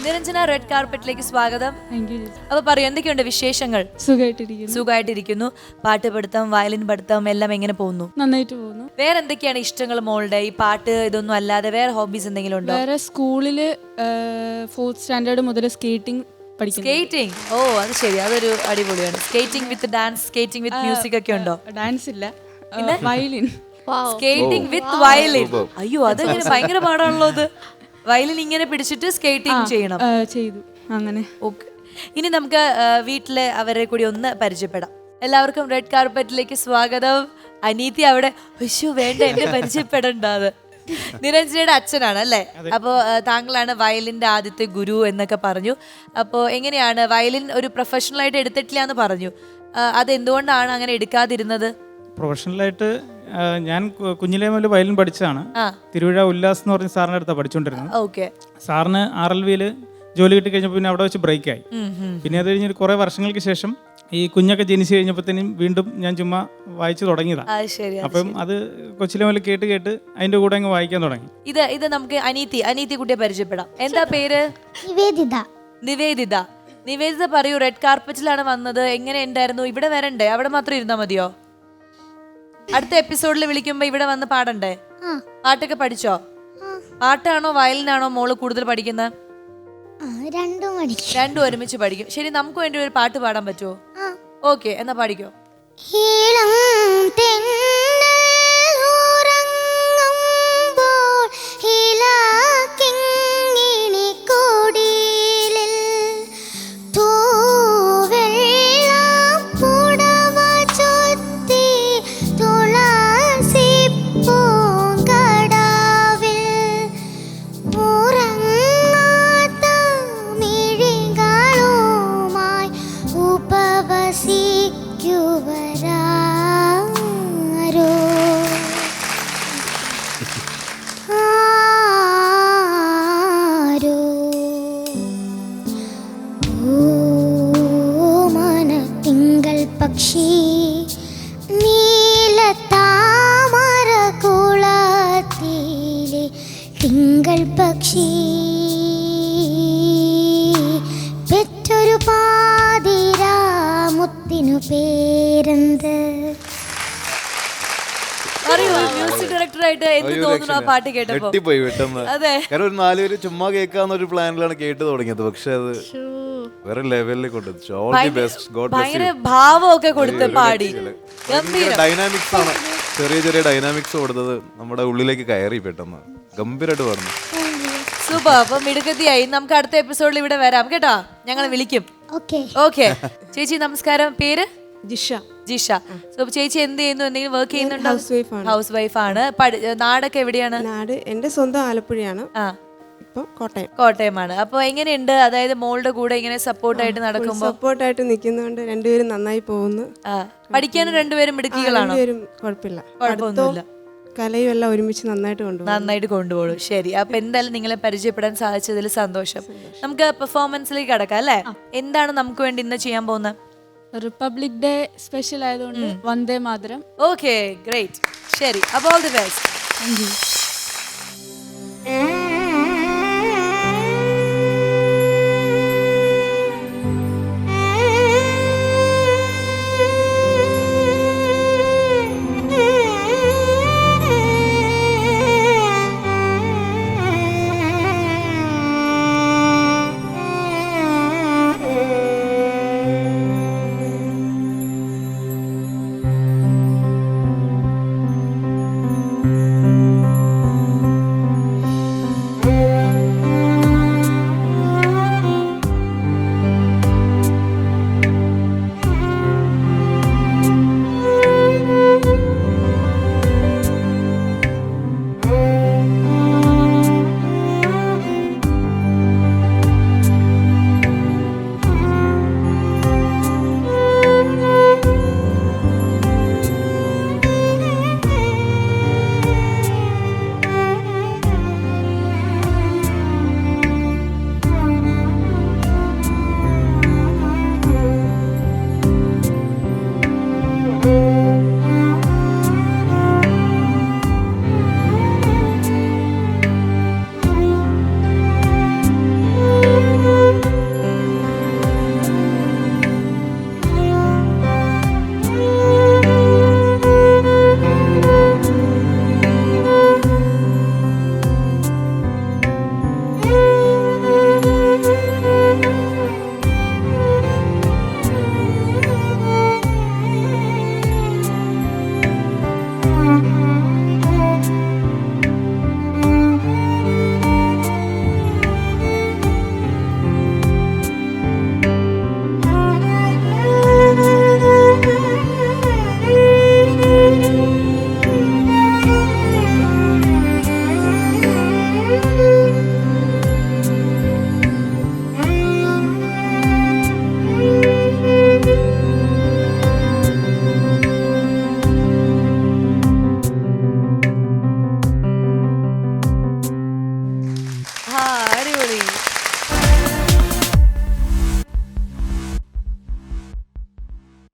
Niranjana red കാർപ്പറ്റിലേക്ക് സ്വാഗതം. അപ്പൊ പറയൂ, എന്തൊക്കെയുണ്ട് വിശേഷങ്ങൾ? സുഖമായിട്ടിരിക്കുന്നു. പാട്ട് പഠിത്തം, വയലിൻ പഠിത്തം എല്ലാം എങ്ങനെ പോകുന്നു? നന്നായിട്ട് പോകുന്നു. വേറെ എന്തൊക്കെയാണ് ഇഷ്ടങ്ങൾ മോളുടെ? ഈ പാട്ട് ഇതൊന്നും അല്ലാതെ വേറെ ഹോബീസ് എന്തെങ്കിലും ഉണ്ടോ? വേറെ സ്കൂളില് 4th സ്റ്റാൻഡേർഡ് മുതൽ സ്കേറ്റിംഗ് പഠിക്കുന്നു. സ്കേറ്റിംഗ്, ഓ അത് ശരി, അതൊരു അടിപൊളിയാണ്. Skating with dance, skating with music ഒക്കെ ഉണ്ടോ? ഡാൻസ് ഇല്ല, വയലിൻ. സ്കേറ്റിംഗ് വിത്ത് വയലിൻ. അയ്യോ, അതെങ്ങനെ ഭയങ്കര പാടാണല്ലോ അത്. വയലിൻ ഇങ്ങനെ പിടിച്ചിട്ട് സ്കേറ്റിംഗ് ചെയ്യണം. ചെയ്തു അങ്ങനെ. ഓക്കെ, ഇനി നമുക്ക് വീട്ടിലെ അവരെ കൂടി ഒന്ന് പരിചയപ്പെടാം. എല്ലാവർക്കും റെഡ് കാർപ്പറ്റിലേക്ക് സ്വാഗതം. അനീതി അവിടെ വേണ്ട, എന്നെ പരിചയപ്പെടണ്ടാത്. നിരഞ്ജനയുടെ അച്ഛനാണ് അല്ലേ? അപ്പോൾ താങ്കളാണ് വയലിൻ്റെ ആദ്യത്തെ ഗുരു എന്നൊക്കെ പറഞ്ഞു. അപ്പോൾ എങ്ങനെയാണ് വയലിൻ ഒരു പ്രൊഫഷണലായിട്ട് എടുത്തിട്ടില്ല എന്ന് പറഞ്ഞു. അതെന്തുകൊണ്ടാണ് അങ്ങനെ എടുക്കാതിരുന്നത്? പ്രൊഫഷണലായിട്ട് ഞാൻ കുഞ്ഞിലേ മുതൽ വയലിൻ പഠിച്ചതാണ്. തിരുവിഴ ഉല്ലാസ് എന്ന് പറഞ്ഞ സാറിൻ്റെ അടുത്താണ് പഠിച്ചുകൊണ്ടിരുന്നത്. ഓക്കെ. സാറിന് RLVയിൽ ജോലി കിട്ടി കഴിഞ്ഞപ്പോൾ പിന്നെ അവിടെ വെച്ച് ബ്രേക്കായി. പിന്നെ അത് കഴിഞ്ഞ് കുറേ വർഷങ്ങൾക്ക് ശേഷം ഈ കുഞ്ഞൊക്കെ ജനിച്ചു കഴിഞ്ഞപ്പോഴത്തേനും വീണ്ടും ഞാൻ ചുമ്മാ വായിച്ചു തുടങ്ങിയതാണ്. അപ്പം അത് കൊച്ചിലെ മുതൽ കേട്ട് കേട്ട് അതിന്റെ കൂടെ അങ്ങ് വായിക്കാൻ തുടങ്ങി. ഇത് നമുക്ക് അനീതി കുട്ടിയെ പരിചയപ്പെടാം. എന്താ പേര്? നിവേദിത. പറയൂ, റെഡ് കാർപ്പറ്റിലാണ് വന്നത്, എങ്ങനെ ഉണ്ടായിരുന്നു? ഇവിടെ വരണ്ടേ? അവിടെ മാത്രം ഇരുന്നാ മതിയോ? അടുത്ത എപ്പിസോഡിൽ വിളിക്കുമ്പോ ഇവിടെ വന്ന് പാടണ്ടേ? പാട്ടൊക്കെ പഠിച്ചോ? പാട്ടാണോ വയലിനാണോ മോള് കൂടുതൽ പഠിക്കുന്നത്? രണ്ടും ഒരുമിച്ച് പഠിക്കും. ശരി, നമുക്ക് വേണ്ടി ഒരു പാട്ട് പാടാൻ പറ്റുമോ? ഓക്കെ, എന്നാ പാടിക്കോ. പക്ഷി നീലത്താമര കുളത്തിലെ തിങ്കൾ പക്ഷി പെറ്റൊരു പാതിരാമുത്തിനു പേരെന്ത്? മ്യൂസിക് ഡയറക്ടറായിട്ട് എന്ത് തോന്നുന്നു ആ പാട്ട് കേട്ടപ്പോ? അതെ, കാരണം ഒരു 4 പേര് ചുമ്മാ കേൾക്കാന്നൊരു പ്ലാനിലാണ് കേട്ട് തുടങ്ങിയത്. പക്ഷെ അത് വേറെ ലെവലിൽ കൊണ്ടുവച്ചു. All the best. God bless you. ഭയങ്കര ഭാവമൊക്കെ കൊടുത്ത് പാടി. ഡൈനാമിക്സ് ആണ്, ചെറിയ ഡൈനാമിക്സ് കൊടുത്തത് നമ്മുടെ ഉള്ളിലേക്ക് കയറി പെട്ടെന്ന് ഗംഭീരമായിട്ട് പാടുന്നു. സൂപ്പർ. അപ്പൊ മിടുക്കത്തിയായി. നമുക്ക് അടുത്ത എപ്പിസോഡിൽ ഇവിടെ വരാം കേട്ടോ, ഞങ്ങൾ വിളിക്കും. ഓക്കെ. ചേച്ചി നമസ്കാരം. പേര്? ജിഷ. സോ ചേച്ചി എന്ത് ചെയ്യുന്നു? എന്തെങ്കിലും വർക്ക് ചെയ്യുന്നുണ്ടോ? ഹൗസ് വൈഫ് ആണ്. നാടൊക്കെ എവിടെയാണ്? നാട് എന്റെ സ്വന്തം ആലപ്പുഴയാണ്. കോട്ടയമാണ്. അപ്പൊ എങ്ങനെയുണ്ട്, അതായത് മോളുടെ കൂടെ ഇങ്ങനെ സപ്പോർട്ടായിട്ട് നടക്കുമ്പോ? സപ്പോർട്ടായിട്ട് നിൽക്കുന്നതുകൊണ്ട് രണ്ടുപേരും നന്നായി പോകുന്നു. പഠിക്കാനും രണ്ടുപേരും മിടുക്കികളാണോ? കുഴപ്പമൊന്നുമില്ല. കലയും എല്ലാം ഒരുമിച്ച് നന്നായിട്ട് കൊണ്ടുപോകും. ശരി, അപ്പൊ എന്തായാലും നിങ്ങളെ പരിചയപ്പെടാൻ സാധിച്ചതിൽ സന്തോഷം. നമുക്ക് പെർഫോമൻസിലേക്ക് കടക്കാം അല്ലേ? എന്താണ് നമുക്ക് വേണ്ടി ഇന്ന് ചെയ്യാൻ പോകുന്നത്? റിപ്പബ്ലിക് ഡേ സ്പെഷ്യൽ ആയതുകൊണ്ട് വന്ദേ മാതരം. Okay, great. ശരി, അപ്പോൾ all the best. Thank you.